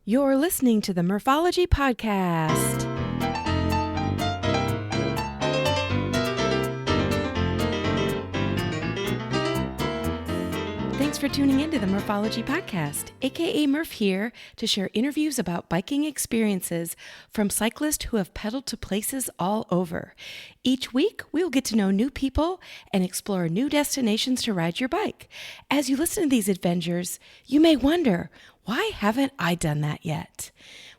You're listening to the Morphology Podcast. Thanks for tuning into the Morphology Podcast, aka Murph here to share interviews about biking experiences from cyclists who have pedaled to places all over. Each week, we'll get to know new people and explore new destinations to ride your bike. As you listen to these adventures, you may wonder, why haven't I done that yet?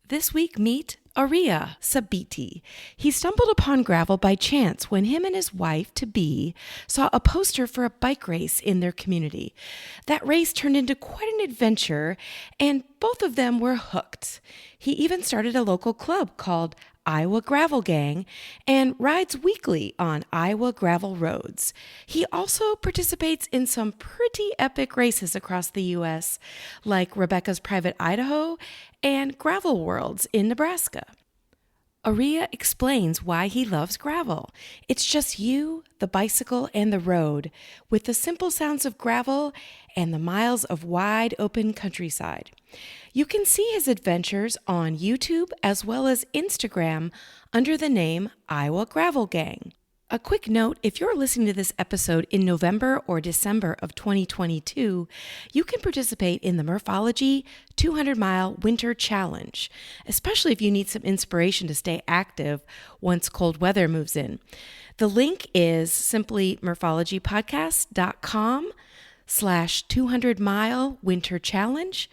This week, meet Eria Sabiiti. He stumbled upon gravel by chance when him and his wife-to-be saw a poster for a bike race in their community. That race turned into quite an adventure, and both of them were hooked. He even started a local club called Iowa Gravel Gang and rides weekly on Iowa gravel roads. He also participates in some pretty epic races across the U.S., like Rebecca's Private Idaho and Gravel Worlds in Nebraska. Eria explains why he loves gravel. It's just you, the bicycle, and the road, with the simple sounds of gravel and the miles of wide open countryside. You can see his adventures on YouTube as well as Instagram under the name Iowa Gravel Gang. A quick note, if you're listening to this episode in November or December of 2022, you can participate in the Morphology 200-Mile Winter Challenge, especially if you need some inspiration to stay active once cold weather moves in. The link is simply morphologypodcast.com/200-mile winter challenge,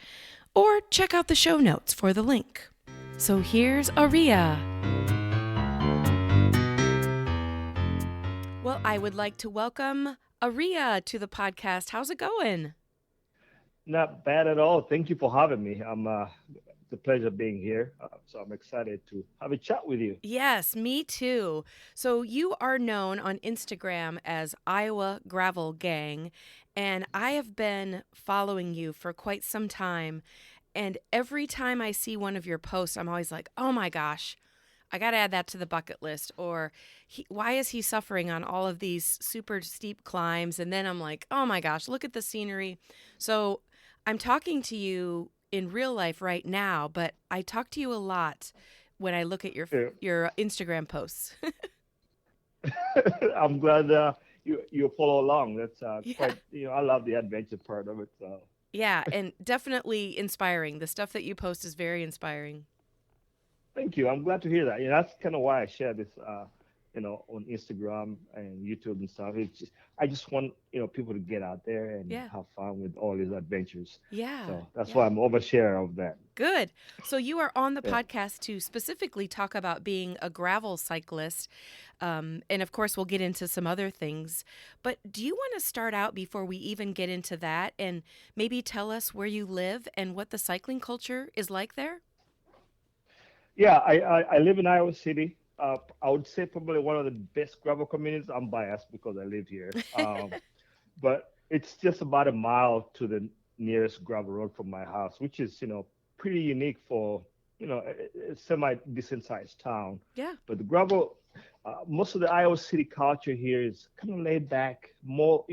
or check out the show notes for the link. So here's Eria. Well, I would like to welcome Eria to the podcast. How's it going? Not bad at all. Thank you for having me. It's a pleasure being here. So I'm excited to have a chat with you. Yes, me too. So you are known on Instagram as Iowa Gravel Gang, and I have been following you for quite some time. And every time I see one of your posts, I'm always like, oh my gosh, I got to add that to the bucket list. Or why is he suffering on all of these super steep climbs? And then I'm like, oh my gosh, look at the scenery. So I'm talking to you in real life right now, but I talk to you a lot when I look at Yeah. your Instagram posts. I'm glad you follow along. That's Yeah. quite, I love the adventure part of it. So Yeah, and definitely inspiring. The stuff that you post is very inspiring. thank you. I'm glad to hear that. That's kind of why I share this, on Instagram and YouTube and stuff. I just want, people to get out there and Yeah. have fun with all these adventures. Yeah. So that's why Yeah. I'm overshare of that. Good. So you are on the Yeah. podcast to specifically talk about being a gravel cyclist. And of course, we'll get into some other things. But do you want to start out before we even get into that and maybe tell us where you live and what the cycling culture is like there? Yeah, I live in Iowa City. I would say probably one of the best gravel communities. I'm biased because I live here. But it's just about a mile to the nearest gravel road from my house, which is, pretty unique for, a semi decent sized town. Yeah. But the gravel, most of the Iowa City culture here is kind of laid back. More,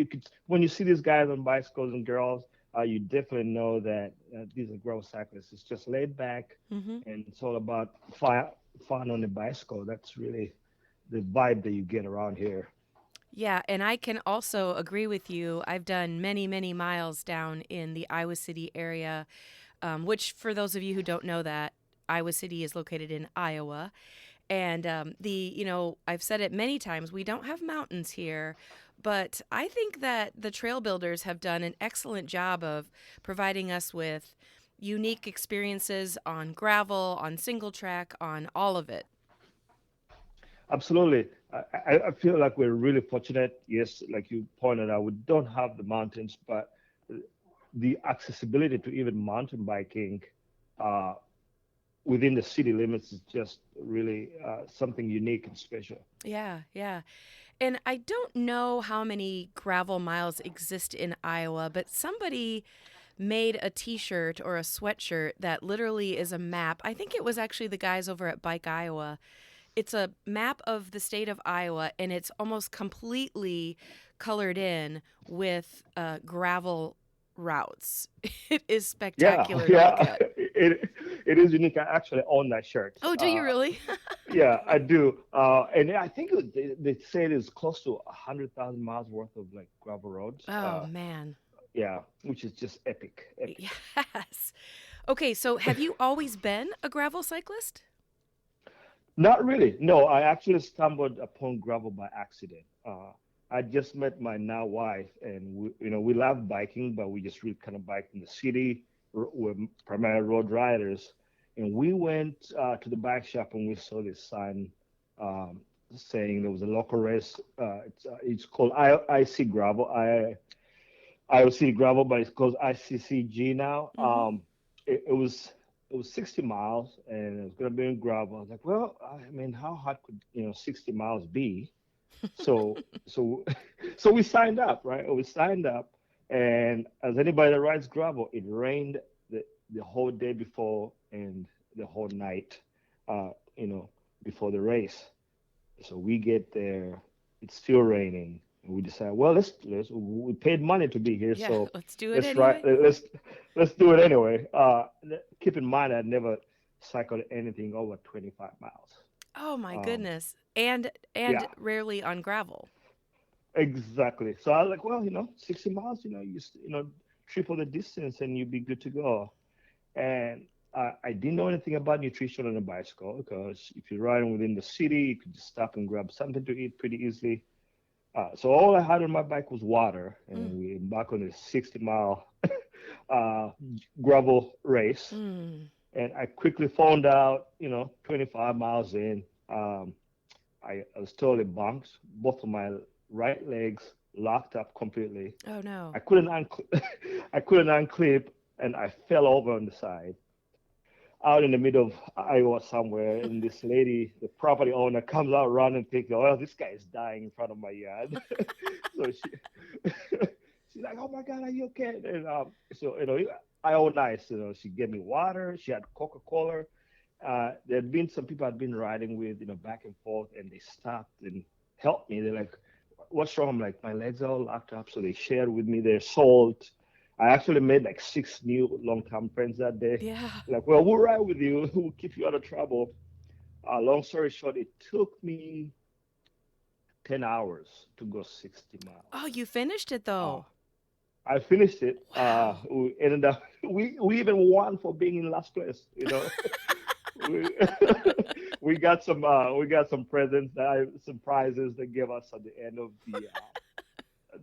when you see these guys on bicycles and girls, you definitely know that these are gravel cyclists. It's just laid back, Mm-hmm. and it's all about fun on the bicycle. That's really the vibe that you get around here. Yeah, and I can also agree with you. I've done many, many miles down in the Iowa City area, which, for those of you who don't know that, Iowa City is located in Iowa. And I've said it many times, we don't have mountains here, but I think that the trail builders have done an excellent job of providing us with unique experiences on gravel, on single track, on all of it. Absolutely. I feel like we're really fortunate. Yes, like you pointed out, we don't have the mountains, but the accessibility to even mountain biking uh, within the city limits is just really something unique and special. Yeah, yeah. And I don't know how many gravel miles exist in Iowa, but somebody made a t-shirt or a sweatshirt that literally is a map. I think it was actually the guys over at Bike Iowa. It's a map of the state of Iowa, and it's almost completely colored in with gravel routes. It is Yeah, spectacular to look yeah, at. It is unique. I actually own that shirt. Oh, do you really? Yeah, I do. And I think they say it's close to 100,000 miles worth of like gravel roads. Oh, man. Yeah, which is just epic, epic. Yes. Okay, so have you always been a gravel cyclist? Not really. No, I actually stumbled upon gravel by accident. I just met my now wife, and we love biking, but we just really kind of bike in the city. We're primarily road riders, and we went to the bike shop and we saw this sign um, saying there was a local race. It's called IC Gravel, IOC Gravel, but it's called ICCG now. Mm-hmm. It was 60 miles and it was gonna be in gravel. I was like, well, I mean, how hard could 60 miles be? So so so we signed up, right? We signed up, and as anybody that rides gravel, it rained the whole day before and the whole night, uh, you know, before the race. So we get there, it's still raining, and we decide, well, let's we paid money to be here, Yeah, so let's do it let's try anyway. let's do it anyway. Keep in mind, I never cycled anything over 25 miles. Oh my Um, goodness. And yeah, rarely on gravel. exactly. So I was like, well, 60 miles, triple the distance, and you'd be good to go. And I didn't know anything about nutrition on a bicycle because if you're riding within the city, you could just stop and grab something to eat pretty easily. So all I had on my bike was water, Mm. and we embarked on this 60-mile uh, gravel race. Mm. And I quickly found out, 25 miles in, I was totally bumped. Both of my right legs locked up completely. Oh no. I couldn't I couldn't unclip, and I fell over on the side out in the middle of Iowa somewhere. And this lady, the property owner, comes out running, thinking, "Oh, this guy is dying in front of my yard." So she's like, "Oh my God, are you okay?" And so I owe nice. She gave me water. She had Coca-Cola. There had been some people I'd been riding with, back and forth, and they stopped and helped me. They're like, "What's wrong?" I'm like, "My legs are all locked up." So they shared with me their salt. I actually made like six new long-term friends that day. Yeah. Like, well, we'll ride with you. We'll keep you out of trouble. Long story short, it took me 10 hours to go 60 Oh, miles. you finished it Uh, though. I finished it. Wow. We ended up, we even won for being in last place. we we got some presents, some prizes they gave us at the end of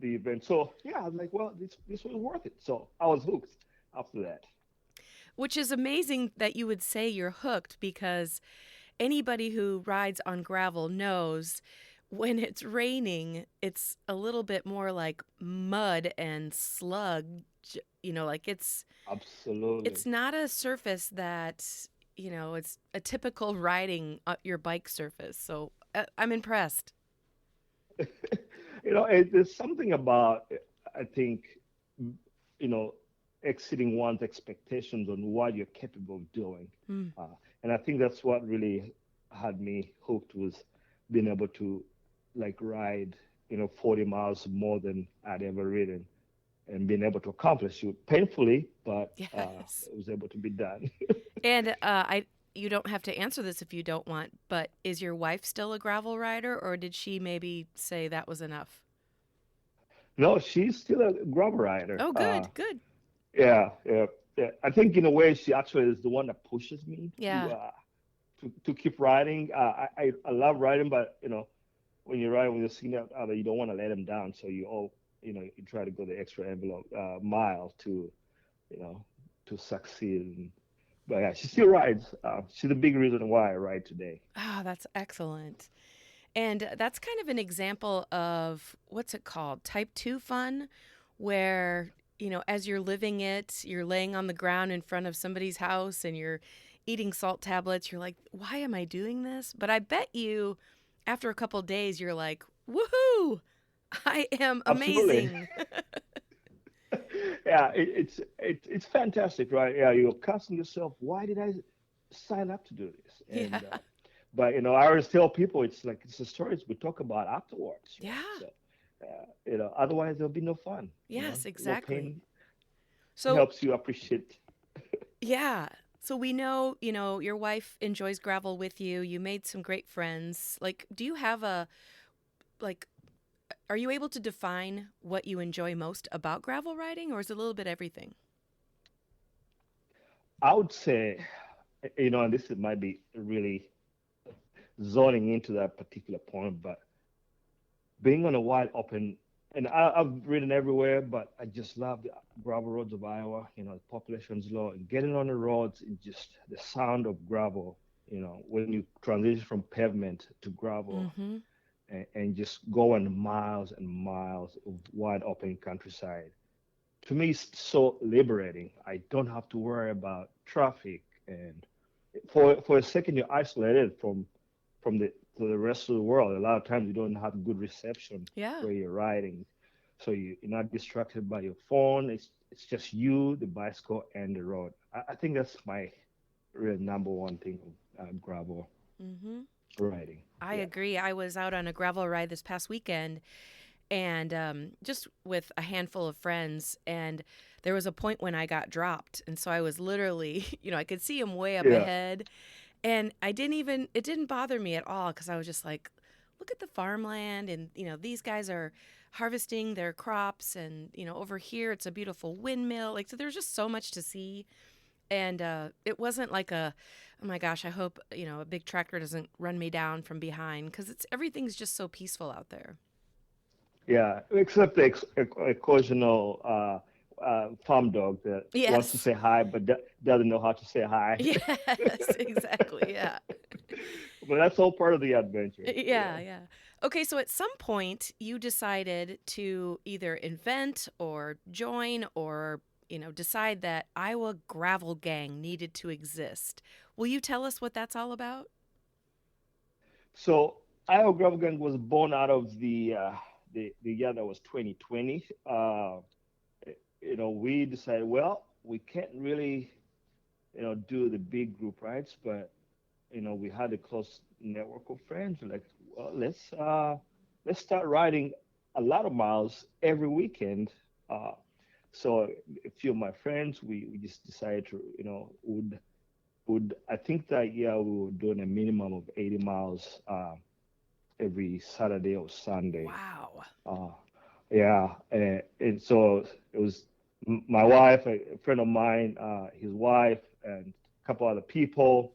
the event. So yeah, I was like, well, this was worth it. So I was hooked after that. Which is amazing that you would say you're hooked because anybody who rides on gravel knows when it's raining, it's a little bit more like mud and sludge, like it's Absolutely. not a surface that, it's a typical riding your bike surface. So I'm impressed. There's something about, I think, you know, exceeding one's expectations on what you're capable of doing. Mm. Uh, and I think that's what really had me hooked was being able to like ride, 40 miles more than I'd ever ridden and being able to accomplish it painfully, but Yes. it was able to be done. And you don't have to answer this if you don't want, but is your wife still a gravel rider, or did she maybe say that was enough? No, she's still a grub rider. Oh, good, good. Yeah, yeah, yeah. I think in a way she actually is the one that pushes me to Yeah. to keep riding. I love riding, but when you're riding with your significant other, you don't want to let them down, so you try to go the extra envelope mile you know to succeed. But yeah, she still rides. She's a big reason why I ride today. Ah, that's excellent. And that's kind of an example of what's it called? Type 2 fun, where, as you're living it, you're laying on the ground in front of somebody's house and you're eating salt tablets. You're like, why am I doing this? But I bet you, after a couple days, you're like, woohoo, I am Absolutely. amazing. Yeah, it's fantastic, right? Yeah, you're asking yourself, why did I sign up to do this? Yeah. But I always tell people it's the stories we talk about afterwards, right? Yeah. So, otherwise there'll be no fun. Yes, A little exactly. pain So, helps you appreciate. yeah. So we know, your wife enjoys gravel with you. You made some great friends. Like, do you have like, are you able to define what you enjoy most about gravel riding, or is it a little bit everything? I would say, and might be really zoning into that particular point, but being on a wide open, and I've ridden everywhere, but I just love the gravel roads of Iowa. The population's low, and getting on the roads and just the sound of gravel. When you transition from pavement to gravel, Mm-hmm. and just going miles and miles of wide open countryside. To me, it's so liberating. I don't have to worry about traffic, and for a second, you're isolated from the rest of the world. A lot of times, you don't have good reception Yeah. where you're riding, so you're not distracted by your phone. It's just you, the bicycle, and the road. I think that's my real number one thing of gravel Mm-hmm. riding. I Yeah, agree. I was out on a gravel ride this past weekend, and just with a handful of friends, and there was a point when I got dropped, and so I was literally, I could see him way up yeah, ahead, and it didn't bother me at all because I was just like, look at the farmland, and these guys are harvesting their crops, and over here it's a beautiful windmill. Like, so there's just so much to see, and it wasn't like oh my gosh, I hope a big tractor doesn't run me down from behind, because it's everything's just so peaceful out there. yeah. Except the occasional farm dog that wants to Yes. say hi but doesn't know how to say hi. Yes, exactly. Yeah. But that's all part of the adventure. Yeah, yeah. Okay, so at some point you decided to either invent or join or, decide that Iowa Gravel Gang needed to exist. Will you tell us what that's all about? So Iowa Gravel Gang was born out of the year that was 2020. We decided, well, we can't really, do the big group rides, but we had a close network of friends. We're like, well, let's start riding a lot of miles every weekend. Uh, so a few of my friends, we just decided to, would I think that year we were doing a minimum of 80 miles every Saturday or Sunday. Wow. Uh, yeah, and so it was my wife, a friend of mine, his wife, and a couple other people.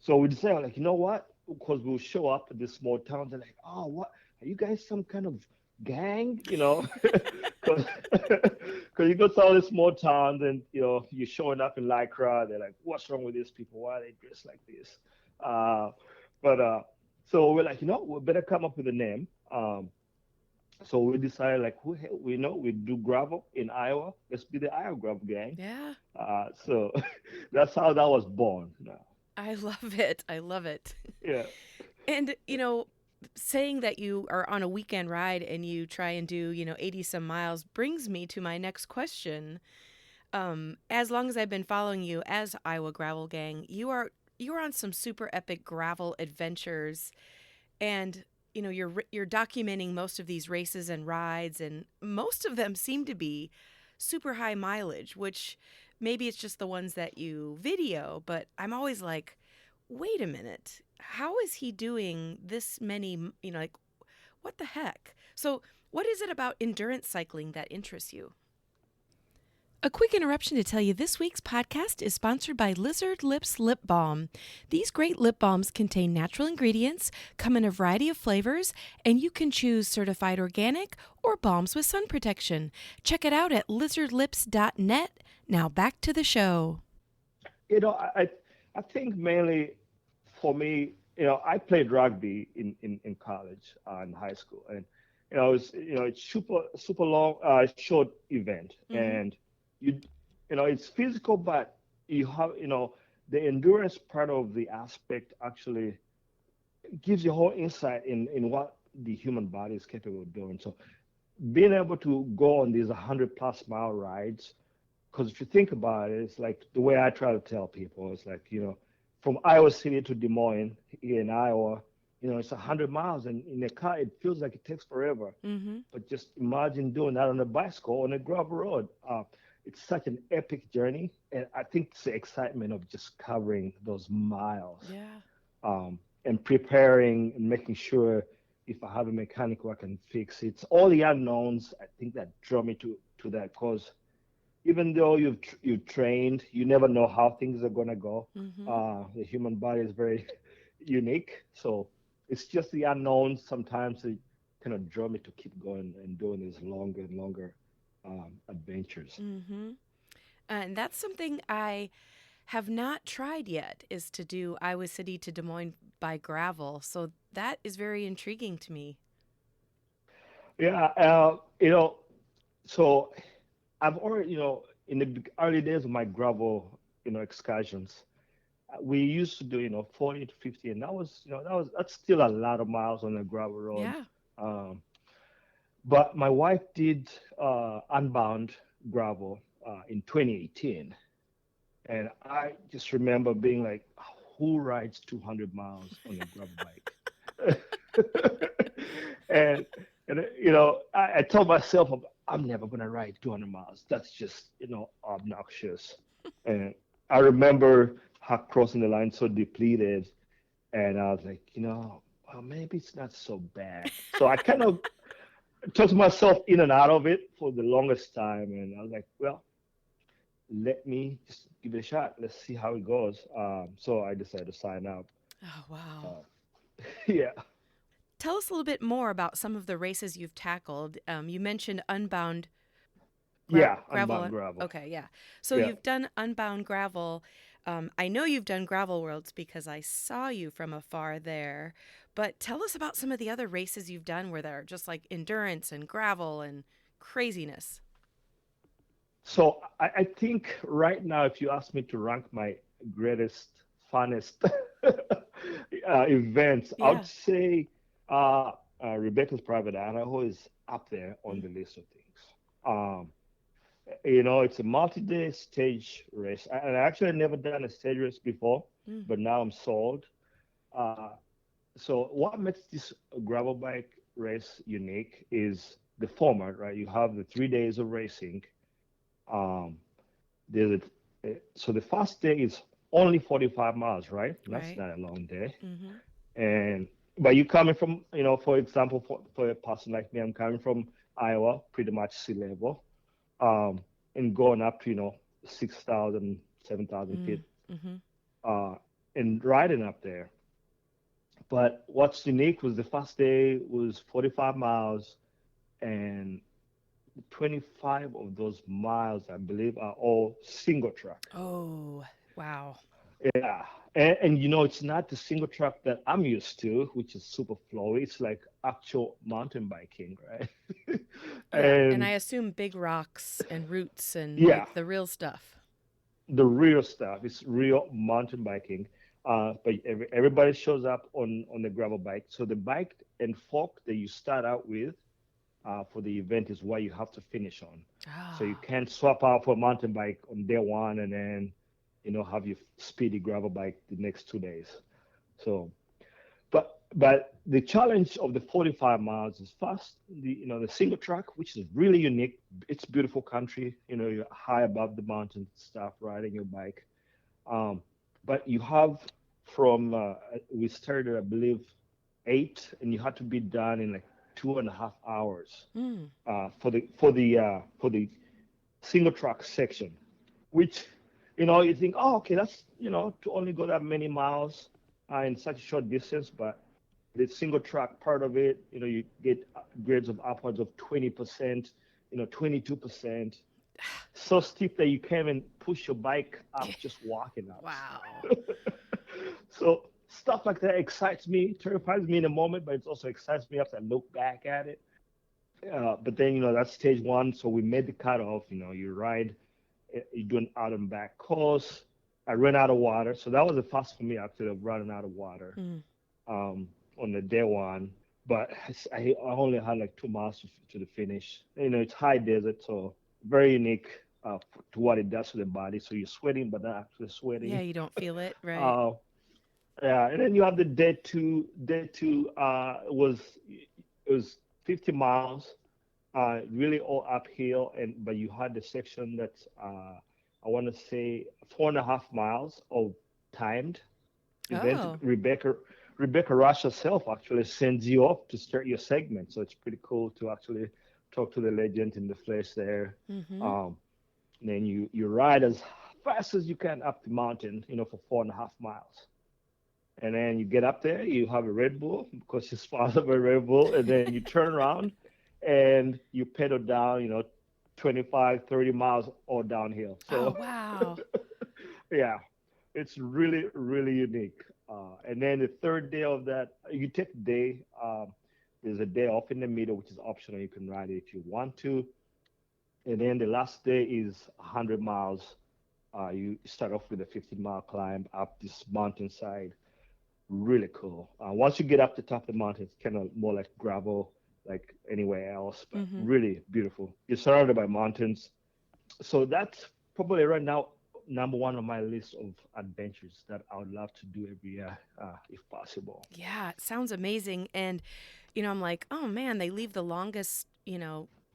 So we decided, like, you know what? Because we'll show up at this small town. They're like, oh, what? Are you guys some kind of gang? Because you go to all these small towns and, you're showing up in Lycra. They're like, what's wrong with these people? Why are they dressed like this? Uh, but so we're like, we better come up with a name. So we decided, like, we know we do gravel in Iowa. Let's be the Iowa Gravel Gang. Yeah. So that's how that was born. I love it. I love it. Yeah. And, saying that you are on a weekend ride and you try and do, 80 some miles brings me to my next question. As long as I've been following you as Iowa Gravel Gang, you're on some super epic gravel adventures, and you're documenting most of these races and rides, and most of them seem to be super high mileage, which maybe it's just the ones that you video, but I'm always like, wait a minute, how is he doing this many, like, what the heck? So what is it about endurance cycling that interests you? A quick interruption to tell you this week's podcast is sponsored by Lizard Lips Lip Balm. These great lip balms contain natural ingredients, come in a variety of flavors, and you can choose certified organic or balms with sun protection. Check it out at lizardlips.net. Now back to the show. I think mainly for me, I played rugby in college and high school, and it's super long, short event, Mm-hmm. and you it's physical, but you have the endurance part of the aspect actually gives you a whole insight in what the human body is capable of doing. So being able to go on these 100+ mile rides, because if you think about it, it's like the way I try to tell people, it's like, from Iowa City to Des Moines here in Iowa, it's 100 miles, and in a car, it feels like it takes forever. Mm-hmm. But just imagine doing that on a bicycle on a gravel road. it's such an epic journey, and I think it's the excitement of just covering those miles, Yeah. and preparing and making sure if I have a mechanical I can fix it. It's all the unknowns. I think that draw me to that because even though you've trained, you never know how things are gonna go. Mm-hmm. The human body is very unique, so it's just the unknowns sometimes that kind of draw me to keep going and doing these longer and longer adventures. Mm-hmm. And that's something I have not tried yet is to do Iowa City to Des Moines by gravel. So that is very intriguing to me. Yeah, so I've already, in the early days of my gravel, excursions, we used to do, 40 to 50, and that's still a lot of miles on a gravel road. Yeah. Um, but my wife did Unbound gravel in 2018, and I just remember being like, who rides 200 miles on a gravel bike? and I told myself I'm never gonna ride 200 miles. That's just obnoxious. And I remember her crossing the line so depleted, and I was like, well, maybe it's not so bad. So I kind of took myself in and out of it for the longest time, and I was like, well, let me just give it a shot. Let's see how it goes. So I decided to sign up. Oh, wow. Uh, yeah. Tell us a little bit more about some of the races you've tackled. You mentioned Unbound Yeah, gravel. Unbound gravel. Okay, yeah. So Yeah. you've done Unbound gravel. I know you've done Gravel Worlds because I saw you from afar there. But tell us about some of the other races you've done where they're just like endurance and gravel and craziness. So I think right now, if you ask me to rank my greatest, funnest events, I would Yeah. say Rebecca's Private Idaho is up there on Mm, the list of things. Um, it's a multi-day stage race. And I actually never done a stage race before, mm, but now I'm sold. Uh, so what makes this gravel bike race unique is the format, right? You have the 3 days of racing. Um, so the first day is only 45 miles, right? That's right. not a long day. Mm-hmm. And but you coming from, for example, for a person like me, I'm coming from Iowa, pretty much sea level, um, and going up to 6,000, 7,000 Mm, feet, mm-hmm. uh, and riding up there. But what's unique was the first day was 45 miles, and 25 of those miles, I believe, are all single track. Oh, wow. Yeah, and it's not the single track that I'm used to, which is super flowy. It's like actual mountain biking, right? Yeah. And I And assume big rocks and roots and yeah, like the real stuff. the real stuff is real mountain biking. But everybody shows up on the gravel bike. So the bike and fork that you start out with for the event is what you have to finish on. So you Ah. can't swap out for a mountain bike on day one and then have your speedy gravel bike the next 2 days. So but the challenge of the 45 miles is first the single track, which is really unique. It's beautiful country. You're high above the mountains, stuff, riding your bike. Um, but you have from we started, I believe, 8, and you had to be done in like 2.5 hours Mm. for the single track section, which you think, oh, okay, that's to only go that many miles in such a short distance, but the single track part of it, you get grades of upwards of 20%, 22%, so steep that you can't even push your bike up just walking up. Wow. So stuff like that excites me, terrifies me in a moment, but it also excites me after I look back at it. But then, that's stage one. So we made the cutoff. You ride, you do an out and back course. I ran out of water. So that was the first for me actually of running out of water Mm. um, on the day one. But I only had like 2 miles to the finish. It's high desert, so very unique to what it does to the body. So you're sweating, but not actually Yeah, sweating. you don't feel it, right? Uh, yeah, and then you have the day two. Day two was 50 miles, really all uphill, and but you had the section that's I want to say 4.5 miles of timed event. Oh. Rebecca Rush herself actually sends you off to start your segment, so it's pretty cool to actually talk to the legend in the flesh there. Mm-hmm. Um, and then you ride as fast as you can up the mountain, for 4.5 miles. And then you get up there, you have a Red Bull because you're sponsored by Red Bull, and then you turn around and you pedal down, 25, 30 miles all downhill. Oh, So, wow. yeah, it's really, really unique. And then the third day of that, you take a day. There's a day off in the middle, which is optional. You can ride it if you want to. And then the last day is 100 miles. You start off with a 15-mile climb up this mountainside. Really cool. Once you get up the top of the mountain, it's kind of more like gravel, like anywhere else, but Mm-hmm. really beautiful. You're surrounded by mountains. So that's probably right now number one on my list of adventures that I would love to do every year, if possible. Yeah, it sounds amazing. And, I'm like, oh man, they leave the longest,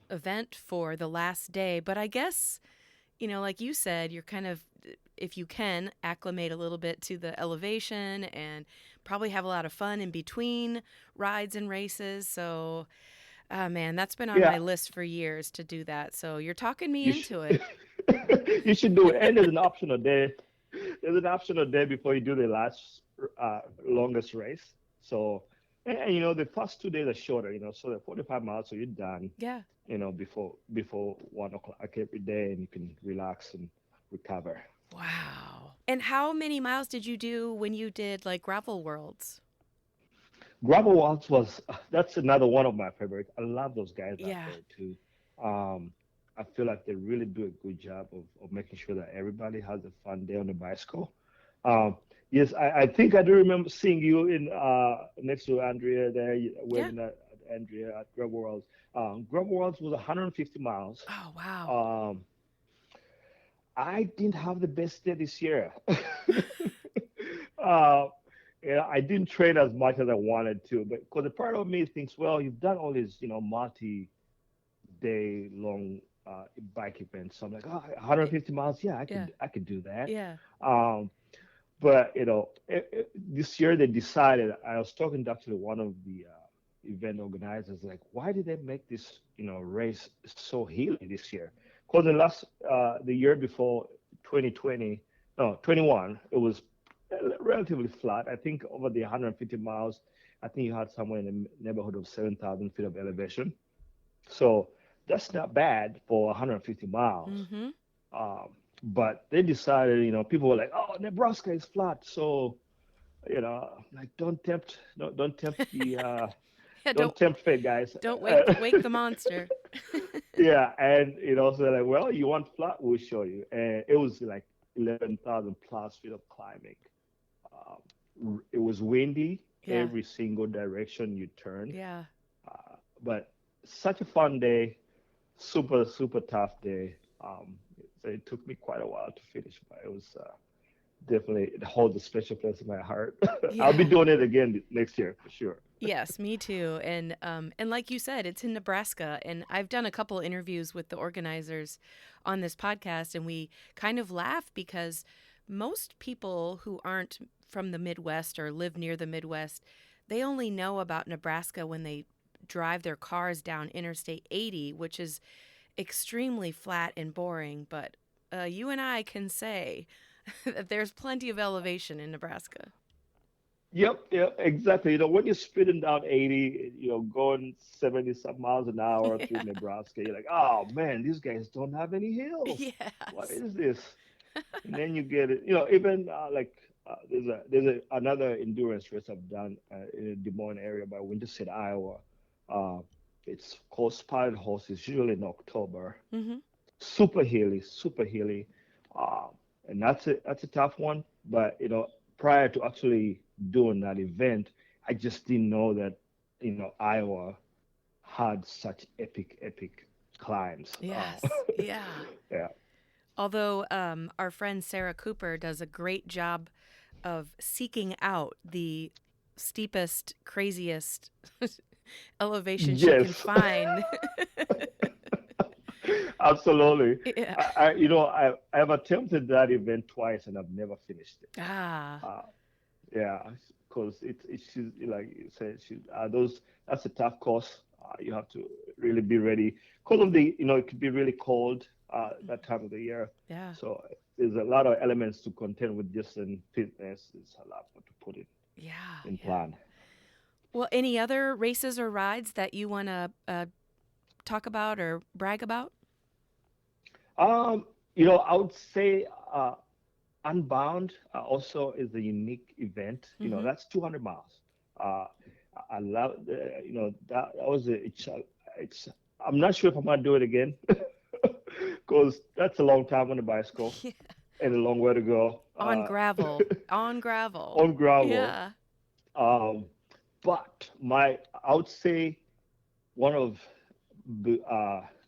event for the last day. But I guess, like you said, you're kind of, if you can, acclimate a little bit to the elevation and probably have a lot of fun in between rides and races. So, man, that's been on Yeah, my list for years to do that. So you're talking me you should, into it. you should do it. And there's an optional day. There's an optional day before you do the last longest race. So, and the first 2 days are shorter, so they're 45 miles, so you're done, Yeah. before 1 o'clock every day, and you can relax and recover. Wow. And how many miles did you do when you did like gravel worlds? Gravel Waltz was that's another one of my favorites. I love those guys out Yeah. there too. Um, I feel like they really do a good job of making sure that everybody has a fun day on the bicycle. Um, yes, I think I do remember seeing you in next to Andrea there, Yeah. waving at Andrea at Gravel Worlds. Gravel Worlds was 150 miles. Oh, wow. Um, I didn't have the best day this year. uh, yeah, I didn't train as much as I wanted to, but because a part of me thinks, well, you've done all these, multi-day long bike events. So I'm like, oh, Y- 150 miles, yeah, Yeah. I could do that. Yeah. Um, but this year they decided. I was talking to actually one of the event organizers, like, why did they make this, race so hilly this year? Because the year before 2020, no, 21, it was relatively flat. I think over the 150 miles, I think you had somewhere in the neighborhood of 7,000 feet of elevation. So that's not bad for 150 miles. Mm-hmm. Um, but they decided, people were like, "Oh, Nebraska is flat," so like don't tempt Yeah, don't tempt fate, guys. don't wake the monster. Yeah, and so they're like, "Well, you want flat? We'll show you." And it was like 11,000 plus feet of climbing. It was windy Yeah. every single direction you turned, Yeah. but such a fun day, super super tough day. So it took me quite a while to finish, but it was definitely it holds a special place in my heart. I'll be Yeah. doing it again next year for sure. Yes, me too. And like you said, it's in Nebraska and I've done a couple interviews with the organizers on this podcast and we kind of laugh because most people who aren't from the Midwest or live near the Midwest, they only know about Nebraska when they drive their cars down Interstate 80, which is extremely flat and boring, but you and I can say that there's plenty of elevation in Nebraska. Yep, exactly. When you're speeding down 80, going 70 some miles an hour through Yeah. Nebraska, you're like, oh man, these guys don't have any hills. What Yes. is this? And then you get it. Even like another endurance race I've done in the Des Moines area by Winter City, Iowa. Uh, it's called Spotted Horse. It's usually in October. Hmm. Super hilly, super hilly, uh, and that's a tough one. But prior to actually doing that event, I just didn't know that Iowa had such epic climbs. Yes. Yeah. Yeah. Although our friend Sarah Cooper does a great job of seeking out the steepest, craziest elevation she can Yes. find. Absolutely. Yeah. I have attempted that event twice and I've never finished it. Ah, Uh, yeah, because it's she's like you said, those that's a tough course. You have to really be ready because of it could be really cold that time of the year. yeah. So there's a lot of elements to contend with just in fitness. It's a lot to put Yeah, in yeah. plan. Well, any other races or rides that you want to talk about or brag about? Um, I would say Unbound also is a unique event. Mm-hmm. That's 200 miles. Uh, I love, that was it's, I'm not sure if I'm gonna do it again because that's a long time on the bicycle Yeah. and a long way to go On gravel. On gravel. on gravel. Yeah. Um, but I would say one of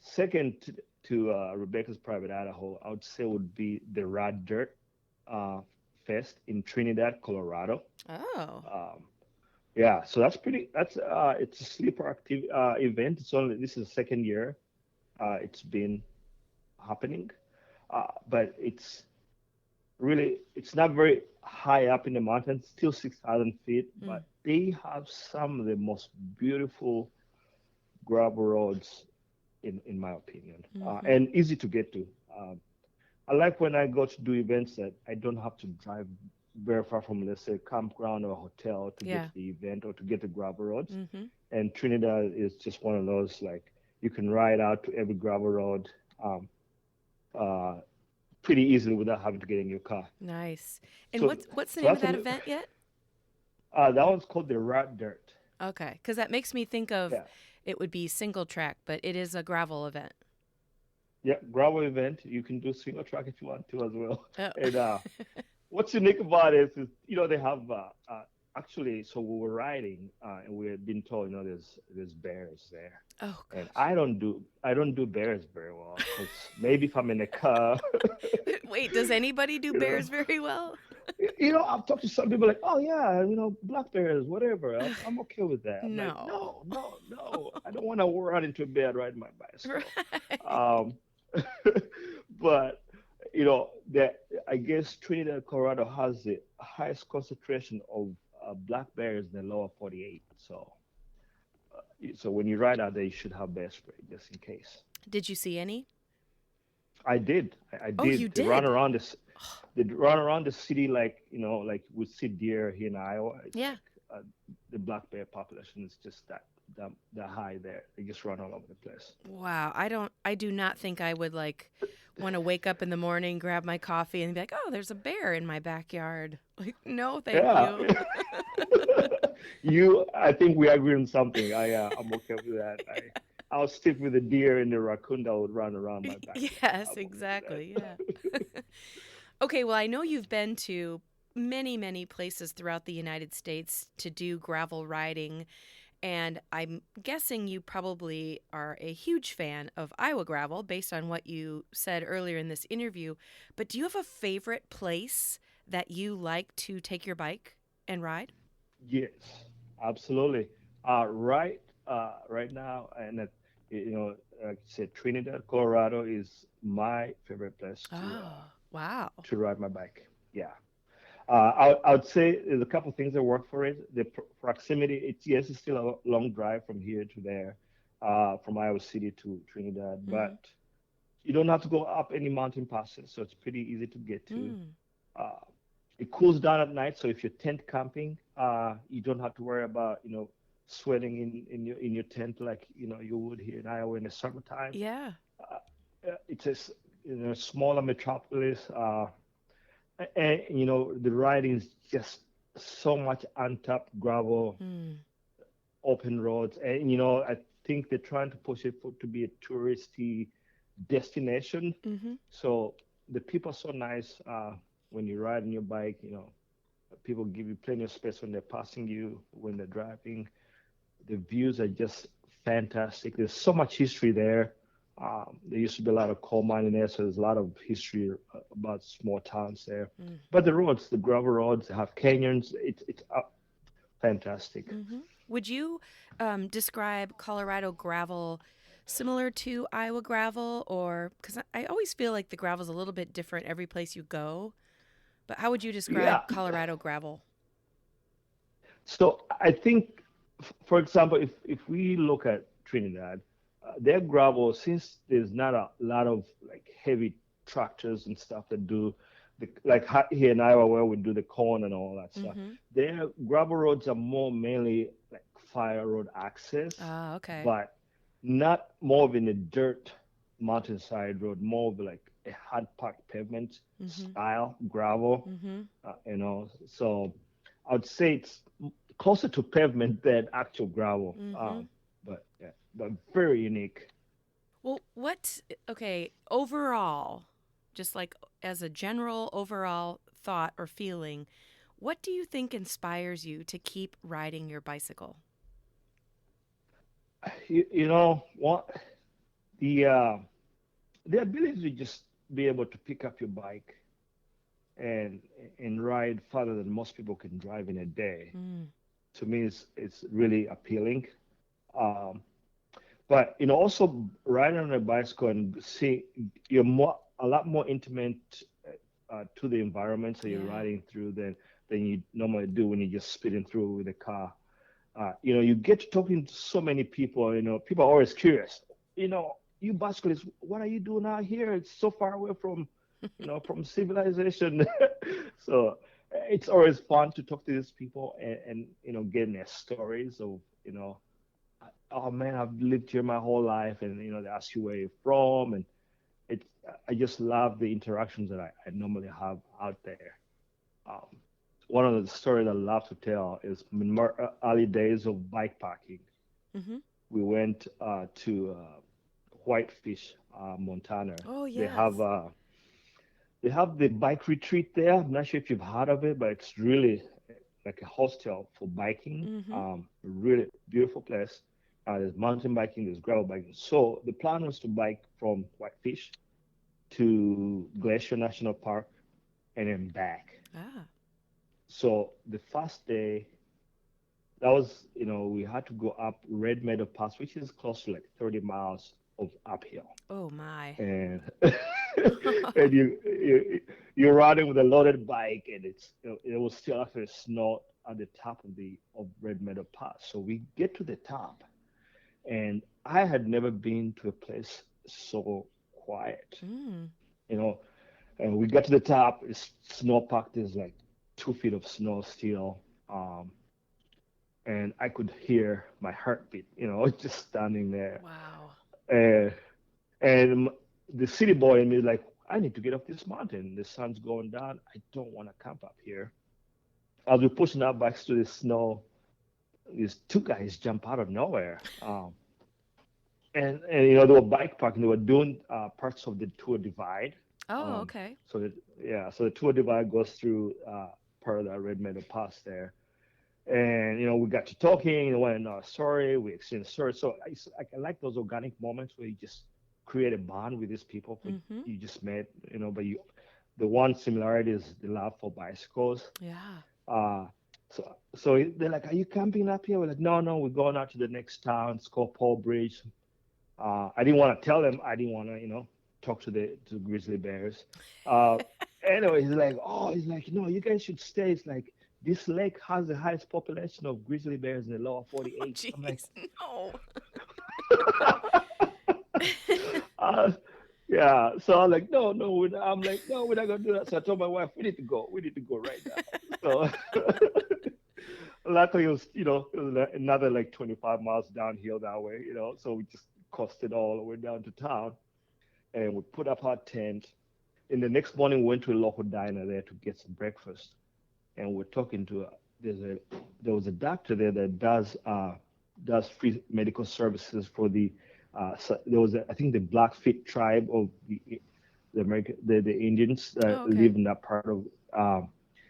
second to Rebecca's Private Idaho, I would say would be the Rad Dirt uh, Fest in Trinidad, Colorado. Oh. Um, yeah, so it's a sleeper active event. This is the second year it's been happening, but it's not very high up in the mountains, still 6,000 feet, Mm. but they have some of the most beautiful gravel roads in my opinion, Mm-hmm. and easy to get to. Um, I like when I go to do events that I don't have to drive very far from, let's say, campground or hotel to get Yeah. to the event or to get to gravel roads. Mm-hmm. And Trinidad is just one of those, like, you can ride out to every gravel road um, uh, pretty easily without having to get in your car. Nice. And So, what's the so name of that's that event yet? that one's called the Rat Dirt. Okay, because that makes me think of Yeah, it would be single track, but it is a gravel event. yeah, gravel event. You can do single track if you want to as well. Oh. And what's unique about it is they have actually. So we were riding, and we had been told, there's bears there, Oh and gosh. I don't do bears very well because maybe if I'm in a car, Wait, does anybody do you know, bears very well? I've talked to some people like, oh yeah, black bears, whatever. I'm okay with that. I'm like, No. no, no, no, I don't want to run into a bear riding my bicycle. Right. Um, but that I guess Trinidad, Colorado has the highest concentration of black bears in the lower 48. So when you ride out there, you should have bear spray just in case. Did you see any? I did. I Oh, you did. did. They run around the city like like we see deer here in Iowa. It's Yeah. like the black bear population is just that high there. They just run all over the place. Wow. I do not think I would like want to wake up in the morning, grab my coffee and be like, "Oh, there's a bear in my backyard." Like, no, thank Yeah. you. I think we agree on something. I'm okay with that. I'll stick with the deer and the raccoon that would run around my backyard. Yes, I'm okay with exactly. that. Yeah. Okay, well, I know you've been to many, many places throughout the United States to do gravel riding, and I'm guessing you probably are a huge fan of Iowa gravel based on what you said earlier in this interview. But do you have a favorite place that you like to take your bike and ride? Yes, absolutely. Right now, and like I said, Trinidad, Colorado is my favorite place Oh, wow. to ride my bike. Yeah. I would say there's a couple of things that work for it. The proximity, it's still a long drive from here to there, from Iowa City to Trinidad, Mm-hmm. but you don't have to go up any mountain passes, so it's pretty easy to get to. Mm. Uh, it cools down at night, so if you're tent camping, you don't have to worry about sweating in your tent like you would here in Iowa in the summertime. Yeah. Uh, it's smaller metropolis. And the riding is just so much untapped gravel, Mm. open roads, and I think they're trying to push it to be a touristy destination. Mm-hmm. So the people are so nice when you ride on your bike. People give you plenty of space when they're passing you, when they're driving. The views are just fantastic. There's so much history there. There used to be a lot of coal mining there, so there's a lot of history about small towns there. Mm. But the roads, the gravel roads, they have canyons. It's fantastic. Mm-hmm. Would you describe Colorado gravel similar to Iowa gravel, or because I always feel like the gravel's a little bit different every place you go. But how would you Yeah. describe Colorado gravel? So I think, for example, if we look at Trinidad, their gravel, since there's not a lot of like heavy tractors and stuff that do the like here in Iowa where we do the corn and all that stuff, Mm-hmm. their gravel roads are more mainly like fire road access, Ah, okay. but not more of in a dirt mountainside road, more of like a hard packed pavement Mm-hmm. style gravel, Mm-hmm. So I would say it's closer to pavement than actual gravel. Mm-hmm. But yeah, but very unique. Well, okay, overall, just like as a general overall thought or feeling, what do you think inspires you to keep riding your bicycle? You know what? The uh, the ability to just be able to pick up your bike and and ride farther than most people can drive in a day, Mm. to me is really appealing. Um, but also riding on a bicycle and see you're a lot more intimate to the environment, so you're Yeah. riding through than you normally do when you're just speeding through with a car. You get to talking to so many people. People are always curious. You bicyclists, what are you doing out here? It's so far away from civilization. So it's always fun to talk to these people and getting their stories of, oh man, I've lived here my whole life, and they ask you where you're from, and it's I just love the interactions that I normally have out there. Um, One of the stories I love to tell is in my early days of bike packing. Mm-hmm. We went to Whitefish, Montana. Oh, They have yes. uh, they have the bike retreat there. I'm not sure if you've heard of it, but it's really like a hostel for biking. Mm-hmm. Really beautiful place. There's mountain biking, there's gravel biking. So the plan was to bike from Whitefish to Glacier National Park and then back. Ah. So the first day, that was, we had to go up Red Meadow Pass, which is close to like 30 miles of uphill. Oh, my. And and you're riding with a loaded bike, and it was still after snow at the top of Red Meadow Pass. So we get to the top, and I had never been to a place so quiet, Mm. you know. And we got to the top, it's snow packed, there's like 2 feet of snow still. Um, and I could hear my heartbeat, just standing there. Wow. Uh, and the city boy in me is like, I need to get off this mountain. The sun's going down. I don't want to camp up here. As we're pushing our bikes through the snow, these two guys jump out of nowhere. And they were bike parking. They were doing parts of the Tour Divide. Oh, Um, okay. so the Tour Divide goes through part of that Red Meadow Pass there. And we got to talking. And went, sorry, we exchanged stories. So I like those organic moments where you just create a bond with these people who Mm-hmm. you just met. But the one similarity is the love for bicycles. Yeah. Uh, so they're like, "Are you camping up here?" We're like, "No, no, we're going out to the next town. It's called Paul Bridge." I didn't want to tell them. I didn't want to, talk to grizzly bears. Uh, anyway, he's like, no, you guys should stay. It's like this lake has the highest population of grizzly bears in the lower Oh, 48. I'm like, jeez. No. uh, yeah. So I'm like, no, no. I'm like, no, we're not gonna do that. So I told my wife, we need to go. We need to go right now. So luckily, it was another like 25 miles downhill that way. So we just coasted all the way down to town, and we put up our tent. And the next morning, we went to a local diner there to get some breakfast. And we're talking to there was a doctor there that does free medical services for there was I think the Blackfeet tribe of the American the Indians that Oh, okay. live in that part of.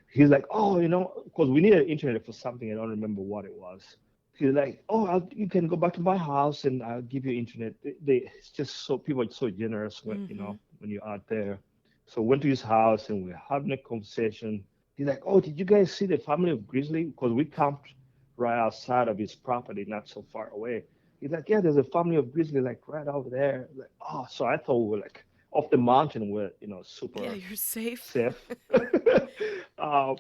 He's like, oh, because we needed internet for something. I don't remember what it was. He's like, oh, you can go back to my house and I'll give you internet. It's just so people are so generous Mm-hmm. when you're out there. So went to his house and we're having a conversation. He's like, oh, did you guys see the family of grizzly? Because we camped right outside of his property, not so far away. He's like, yeah, there's a family of grizzly like right over there. Like, oh, so I thought we were like off the mountain, we're Yeah, super you're safe. safe. uh,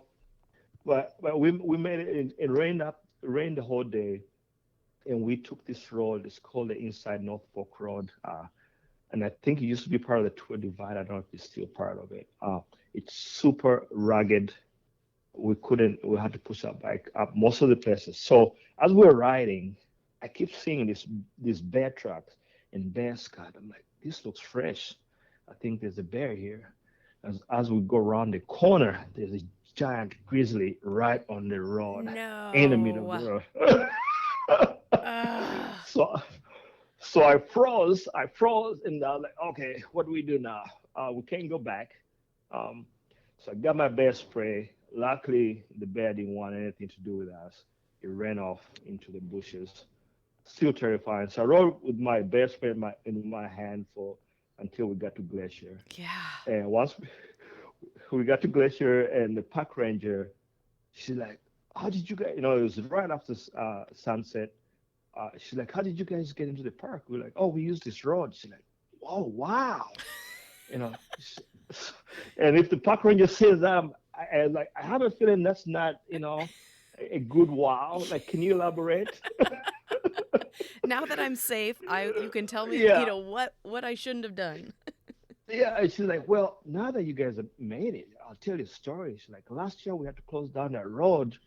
but we made it. It rained the whole day, and we took this road. It's called the Inside North Fork Road, and I think it used to be part of the Tour Divide. I don't know if it's still part of it. It's super rugged. We had to push our bike up most of the places. So as we were riding, I keep seeing these bear tracks and bear scat. I'm like, this looks fresh. I think there's a bear here. As we go around the corner, there's a giant grizzly right on the road, in the middle of No. the road. Ugh. so so I froze, and I was like, okay, what do we do now? We can't go back. Um, so I got my bear spray. Luckily, the bear didn't want anything to do with us. It ran off into the bushes. Still terrifying. So I rode with my bear spray in my hand for until we got to Glacier. Yeah. And once we got to Glacier, and the park ranger, she's like, "How did you guys?" It was right after sunset. She's like, "How did you guys get into the park?" We're like, "Oh, we used this road." She's like, "Oh, wow." You know, and if the park ranger says that, I have a feeling that's not, a good wow. Like, can you elaborate? Now that I'm safe, I you can tell me, Yeah, what I shouldn't have done. yeah. And she's like, well, now that you guys have made it, I'll tell you a story. She's like, last year we had to close down that road.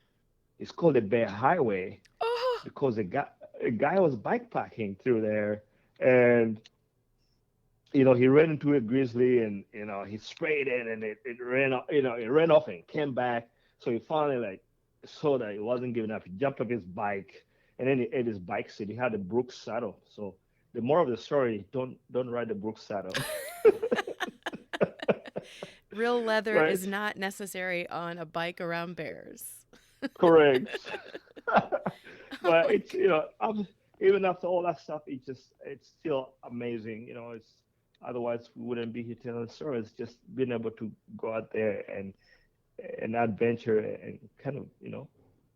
It's called the Bear Highway Oh, because a guy was bike packing through there, and he ran into a grizzly, and he sprayed it, and it ran it ran off and came back. So he finally like saw that it wasn't giving up. He jumped off his bike, and then he ate his bike seat. He had a Brooks saddle. So the moral of the story: don't ride the Brooks saddle. real leather Right? is not necessary on a bike around bears. Correct. Oh But my it's even after all that stuff, it's still amazing. It's otherwise we wouldn't be here telling the story. It's just being able to go out there and adventure and kind of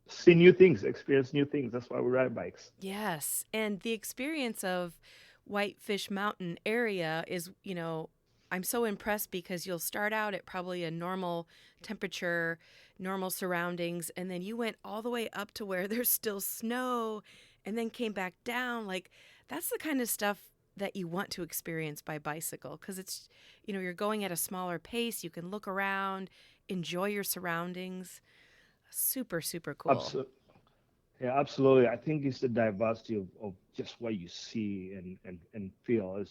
see new things, experience new things. That's why we ride bikes. Yes, and the experience of Whitefish Mountain area is, I'm so impressed because you'll start out at probably a normal temperature, normal surroundings, and then you went all the way up to where there's still snow and then came back down. Like, that's the kind of stuff that you want to experience by bicycle because it's, you're going at a smaller pace. You can look around, enjoy your surroundings. Super, super cool. Absolutely. Yeah, absolutely. I think it's the diversity of just what you see and feel.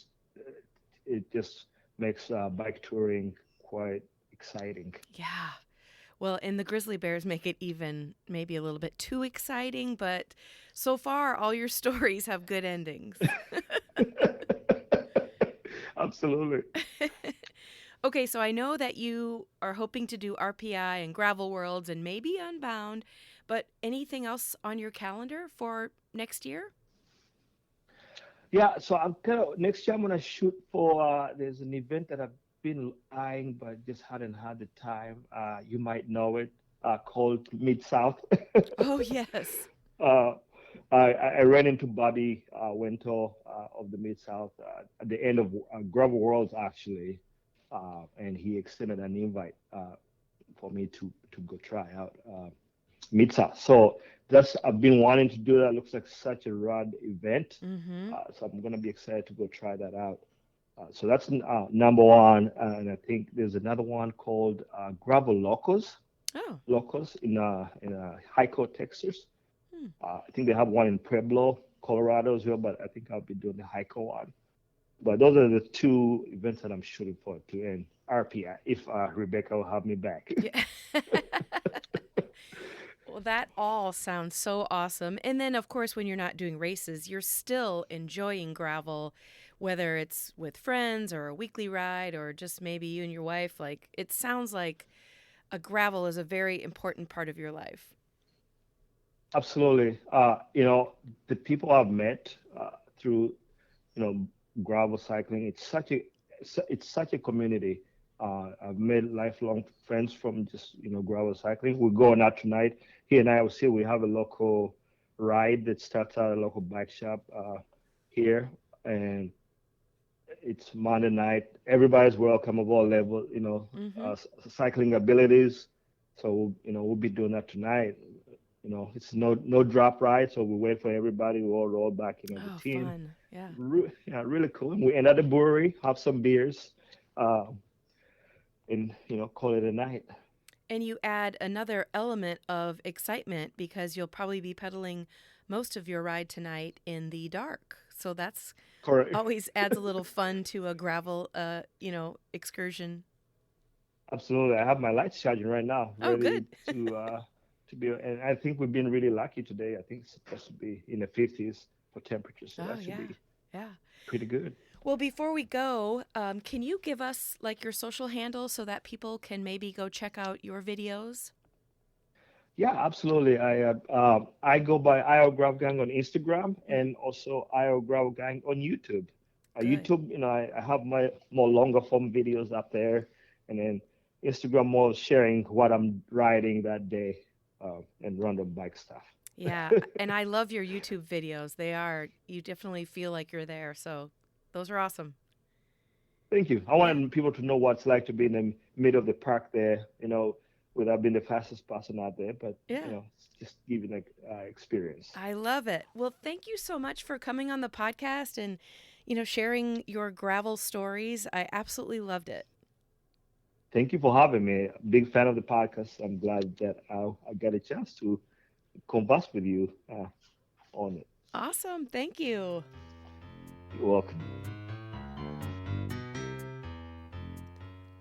It just makes bike touring quite exciting. Yeah. Well, and the grizzly bears make it even maybe a little bit too exciting, but so far all your stories have good endings. Absolutely. Okay, so I know that you are hoping to do RPI and Gravel Worlds and maybe Unbound, but anything else on your calendar for next year? Yeah, so I'm kind of next year I'm gonna shoot for there's an event that I've been eyeing but just hadn't had the time. You might know it, called Mid South. Oh, yes. uh, I ran into Bobby Winter of the Mid South at the end of Gravel Worlds actually, and he extended an invite for me to go try out Mid South. So that's I've been wanting to do that. Looks like such a rad event. Mm-hmm. So I'm gonna be excited to go try that out. So that's number one, and I think there's another one called Gravel Oh. Locos in Hico, Texas. Hmm. I think they have one in Pueblo, Colorado as well, but I think I'll be doing the Hico one. But those are the two events that I'm shooting forward to, and RPI if Rebecca will have me back. Yeah. Well, that all sounds so awesome. And then, of course, when you're not doing races, you're still enjoying gravel, whether it's with friends or a weekly ride or just maybe you and your wife. Like, it sounds like a gravel is a very important part of your life. Absolutely. The people I've met through gravel cycling. It's such a community. I've made lifelong friends from just gravel cycling. We're going out tonight. He and I will see we have a local ride that starts at a local bike shop here, and it's Monday night. Everybody's welcome of all levels, Mm-hmm. cycling abilities. So, we'll be doing that tonight. It's no drop ride, so we wait for everybody. We all roll back, the Oh, team. fun. Yeah. Yeah, really cool. And we end at the brewery, have some beers, uh, and call it a night. And you add another element of excitement because you'll probably be pedaling most of your ride tonight in the dark. So that's Correct. always adds a little fun to a gravel, excursion. Absolutely. I have my lights charging right now, Oh, ready good. to be. And I think we've been really lucky today. I think it's supposed to be in the 50s for temperature, so Oh, that should yeah. be Yeah. pretty good. Well, before we go, can you give us like your social handle so that people can maybe go check out your videos? Yeah, absolutely. I go by IO Gravel Gang on Instagram Mm, and also IO Gravel Gang on YouTube. good. YouTube, I have my more longer form videos up there, and then Instagram more sharing what I'm riding that day, and random bike stuff. Yeah, and I love your YouTube videos. You definitely feel like you're there. So those are awesome. Thank you. I Yeah, wanted people to know what it's like to be in the middle of the park there, without being the fastest person out there, but, yeah. it's just giving experience. I love it. Well, thank you so much for coming on the podcast and, sharing your gravel stories. I absolutely loved it. Thank you for having me. Big fan of the podcast. I'm glad that I got a chance to converse with you on it. Awesome. Thank you. You're welcome.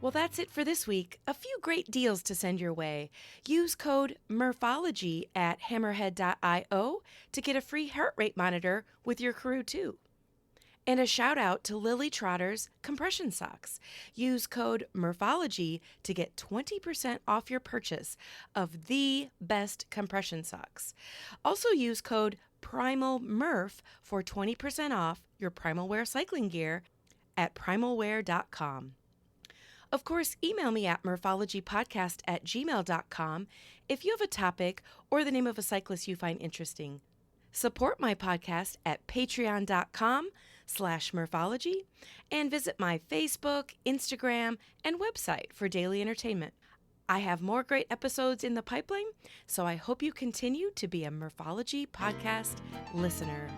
Well, that's it for this week. A few great deals to send your way. Use code MURFOLOGY at hammerhead.io to get a free heart rate monitor with your crew, too. And a shout out to Lily Trotter's compression socks. Use code MURFOLOGY to get 20% off your purchase of the best compression socks. Also use code PRIMALMURPH for 20% off your Primal Wear cycling gear at primalwear.com. Of course, email me at murphologypodcast@gmail.com if you have a topic or the name of a cyclist you find interesting. Support my podcast at patreon.com/murphology and visit my Facebook, Instagram, and website for daily entertainment. I have more great episodes in the pipeline, so I hope you continue to be a Murphology podcast listener.